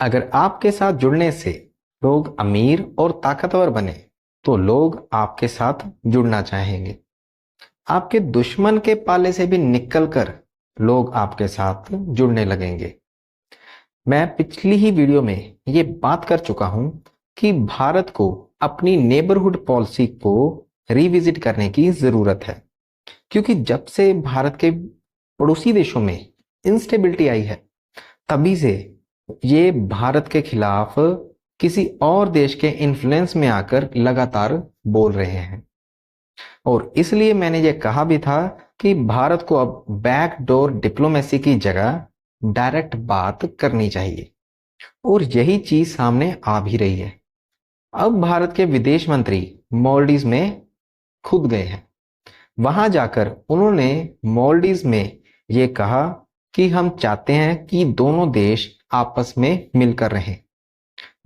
अगर आपके साथ जुड़ने से लोग अमीर और ताकतवर बने तो लोग आपके साथ जुड़ना चाहेंगे। आपके दुश्मन के पाले से भी निकलकर लोग आपके साथ जुड़ने लगेंगे। मैं पिछली ही वीडियो में ये बात कर चुका हूं कि भारत को अपनी नेबरहुड पॉलिसी को रिविजिट करने की जरूरत है, क्योंकि जब से भारत के पड़ोसी देशों में इंस्टेबिलिटी आई है तभी से ये भारत के खिलाफ किसी और देश के इन्फ्लुएंस में आकर लगातार बोल रहे हैं। और इसलिए मैंने ये कहा भी था कि भारत को अब बैकडोर डिप्लोमेसी की जगह डायरेक्ट बात करनी चाहिए, और यही चीज सामने आ भी रही है। अब भारत के विदेश मंत्री मालदीव में खुद गए हैं। वहां जाकर उन्होंने मालदीव में ये कहा कि हम चाहते हैं कि दोनों देश आपस में मिलकर रहें,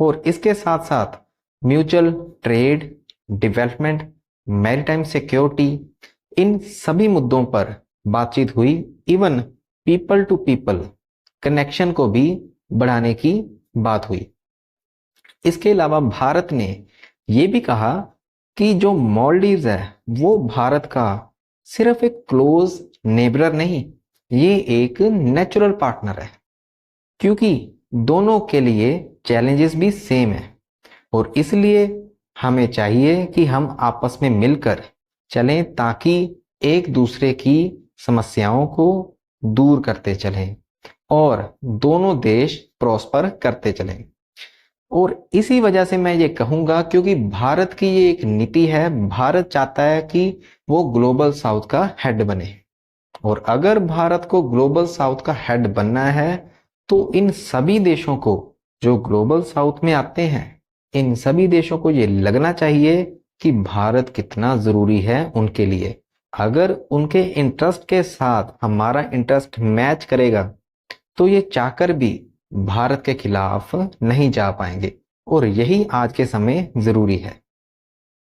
और इसके साथ साथ mutual trade, development, maritime security, इन सभी मुद्दों पर बातचीत हुई। Even people to people connection को भी बढ़ाने की बात हुई। इसके अलावा भारत ने यह भी कहा कि जो मालदीव्स है वो भारत का सिर्फ एक क्लोज नेबरर नहीं, ये एक नेचुरल पार्टनर है, क्योंकि दोनों के लिए चैलेंजेस भी सेम है। और इसलिए हमें चाहिए कि हम आपस में मिलकर चलें ताकि एक दूसरे की समस्याओं को दूर करते चलें और दोनों देश प्रॉस्पर करते चलें। और इसी वजह से मैं ये कहूंगा, क्योंकि भारत की ये एक नीति है, भारत चाहता है कि वो ग्लोबल साउथ का हेड बने। और अगर भारत को ग्लोबल साउथ का हेड बनना है तो इन सभी देशों को जो ग्लोबल साउथ में आते हैं, इन सभी देशों को ये लगना चाहिए कि भारत कितना जरूरी है उनके लिए। अगर उनके इंटरेस्ट के साथ हमारा इंटरेस्ट मैच करेगा तो ये चाहकर भी भारत के खिलाफ नहीं जा पाएंगे, और यही आज के समय जरूरी है।